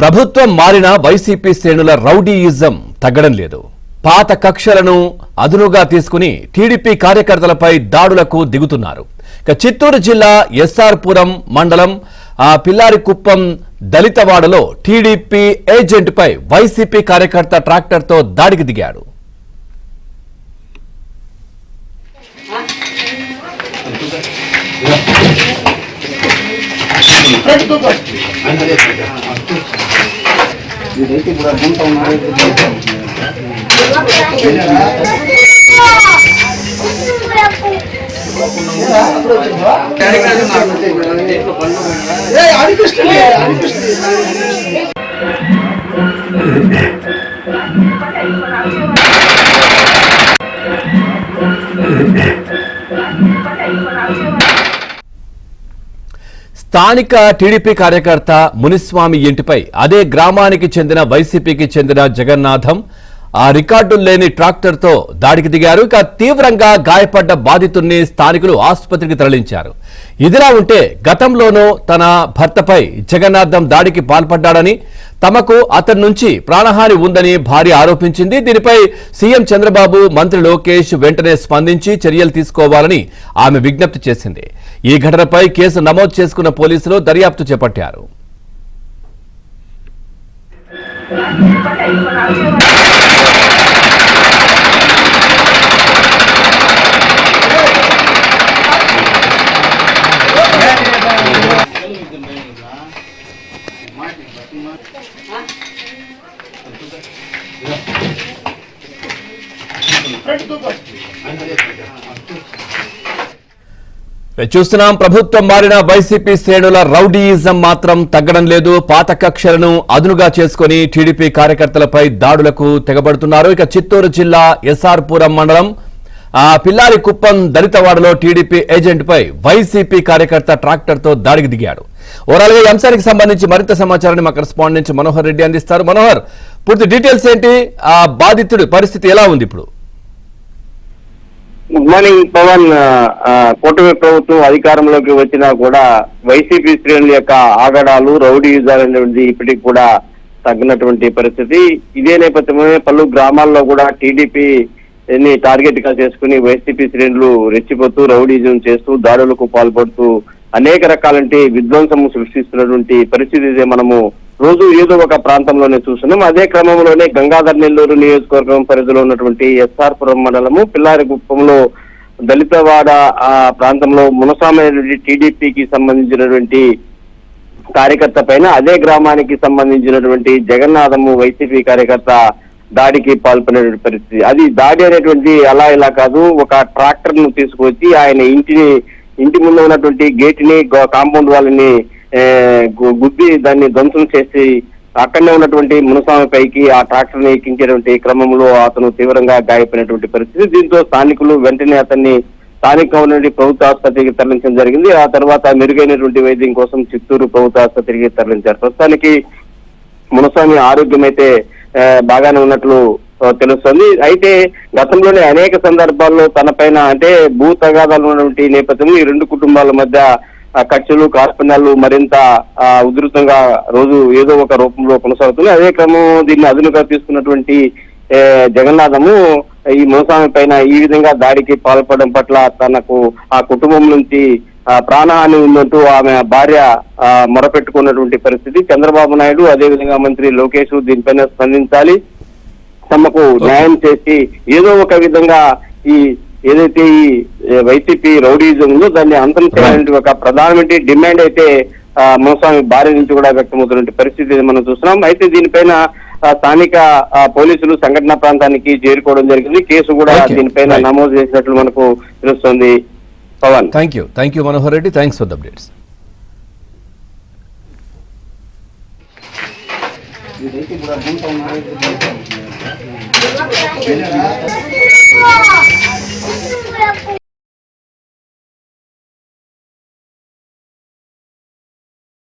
ప్రభుత్వం మారిన వైసీపీ శ్రేణుల రౌడీయిజం తగ్గడం లేదు. పాత కక్షలను అదునుగా తీసుకుని టీడీపీ కార్యకర్తలపై దాడులకు దిగుతున్నారు. చిత్తూరు జిల్లా ఎస్ఆర్ పురం మండలం పిల్లారికుప్పం దళితవాడలో టీడీపీ ఏజెంట్పై వైసీపీ కార్యకర్త ట్రాక్టర్తో దాడికి దిగాడు. స్థానిక టీడీపీ కార్యకర్త మునిస్వామి ఇంటిపై అదే గ్రామానికి చెందిన వైసీపీకి చెందిన జగన్నాథం రికార్డులు లేని ట్రాక్టర్తో దాడికి దిగారు. ఇక తీవ్రంగా గాయపడ్డ బాధితుడిని స్థానికులు ఆసుపత్రికి తరలించారు. ఇదిలా ఉంటే గతంలోనూ తన భర్తపై జగన్నాథం దాడికి పాల్పడ్డాడని, తమకు అతని నుంచి ప్రాణహాని ఉందని భార్య ఆరోపించింది. దీనిపై సీఎం చంద్రబాబు, మంత్రి లోకేష్ వెంటనే స్పందించి చర్యలు తీసుకోవాలని ఆమె విజ్ఞప్తి చేసింది. ఈ ఘటనపై కేసు నమోదు చేసుకున్న పోలీసులు దర్యాప్తు చేపట్టారు. చూస్తున్నాం, ప్రభుత్వం మారిన వైసీపీ శ్రేణుల రౌడీయిజం మాత్రం తగ్గడం లేదు. పాత కక్షలను అదునుగా చేసుకుని టీడీపీ కార్యకర్తలపై దాడులకు తెగబడుతున్నారు. ఇక చిత్తూరు జిల్లా ఎస్ఆర్ పురం మండలం పిల్లారికుప్పం దళితవాడలో టీడీపీ ఏజెంట్పై వైసీపీ కార్యకర్త ట్రాక్టర్తో దాడికి దిగాడు. ఓవరాల్ గా ఈ అంశానికి సంబంధించి మరింత సమాచారాన్ని మా కరెస్పాండెంట్ మనోహర్ రెడ్డి అందిస్తారు. మనోహర్, పూర్తి డీటెయిల్స్ ఏంటి? ఆ బాధితుడి పరిస్థితి ఎలా ఉంది ఇప్పుడు? Good morning Pavan. కూటమి ప్రభుత్వం అధికారంలోకి వచ్చినా కూడా వైసీపీ శ్రేణుల యొక్క ఆగడాలు, రౌడీయిజాలు అనేది ఇప్పటికి కూడా తగ్గినటువంటి పరిస్థితి. ఇదే నేపథ్యంలో పలు గ్రామాల్లో కూడా టీడీపీ టార్గెట్ గా చేసుకుని వైసీపీ శ్రేణులు రెచ్చిపోతూ రౌడీజం చేస్తూ దాడులకు పాల్పడుతూ అనేక రకాలంటి విధ్వంసం సృష్టిస్తున్నటువంటి పరిస్థితి మనము రోజు ఏదో ఒక ప్రాంతంలోనే చూస్తున్నాం. అదే క్రమంలోనే గంగాధర్ నెల్లూరు నియోజకవర్గం పరిధిలో ఉన్నటువంటి ఎస్ఆర్ పురం మండలము పిల్లారికుప్పంలో దళితవాడ ప్రాంతంలో మునసామైనటువంటి టీడీపీకి సంబంధించినటువంటి కార్యకర్త పైన అదే గ్రామానికి సంబంధించినటువంటి జగన్నాథము వైసీపీ కార్యకర్త దాడికి పాల్పడినటువంటి పరిస్థితి. అది దాడి అనేటువంటి అలా ఇలా కాదు, ఒక ట్రాక్టర్ ను తీసుకొచ్చి ఆయన ఇంటి ముందు ఉన్నటువంటి గేట్ ని, కాంపౌండ్ వాళ్ళని గుద్ది దాన్ని ధ్వంసం చేసి అక్కడనే ఉన్నటువంటి మునస్వామి పైకి ఆ ట్రాక్టర్ ని ఎక్కించేటువంటి క్రమంలో అతను తీవ్రంగా గాయపడినటువంటి పరిస్థితి. దీంతో స్థానికులు వెంటనే అతన్ని స్థానికంగా ఉన్నటువంటి ప్రభుత్వ ఆసుపత్రికి తరలించడం జరిగింది. ఆ తర్వాత మెరుగైనటువంటి వైద్యం కోసం చిత్తూరు ప్రభుత్వ ఆసుపత్రికి తరలించారు. ప్రస్తుతానికి మునస్వామి ఆరోగ్యం అయితే బాగానే ఉన్నట్లు తెలుస్తుంది. అయితే గతంలోనే అనేక సందర్భాల్లో తన పైన అంటే భూ తగాదాలు ఉన్నటువంటి నేపథ్యంలో ఈ రెండు కుటుంబాల మధ్య కక్షలు, కార్పణ్యాలు మరింత ఉధృతంగా రోజు ఏదో ఒక రూపంలో కొనసాగుతుంది. అదే క్రమం దీన్ని అదునుగా తీసుకున్నటువంటి జగన్నాథము ఈ మునస్వామి పైన ఈ విధంగా దాడికి పాల్పడడం పట్ల తనకు ఆ కుటుంబం నుంచి ప్రాణహాని ఉందంటూ ఆమె భార్య మొరపెట్టుకున్నటువంటి పరిస్థితి. చంద్రబాబు నాయుడు, అదేవిధంగా మంత్రి లోకేష్ దీనిపైన స్పందించాలి, తమకు న్యాయం చేసి ఏదో ఒక విధంగా ఈ ఏదైతే ఈ వైసీపీ రౌడీజం ఉందో దాన్ని అంతం చేయాలంటే ఒక ప్రధానమైన డిమాండ్ అయితే మునస్వామి భార్య నుంచి కూడా వ్యక్తమవుతున్న పరిస్థితి మనం చూస్తున్నాం. అయితే దీనిపైన స్థానిక పోలీసులు సంఘటన ప్రాంతానికి చేరుకోవడం జరిగింది. కేసు కూడా దీనిపైన నమోదు చేసినట్లు మనకు తెలుస్తోంది. Pavan, thank you Manohar Reddy, thanks for the updates. Wow!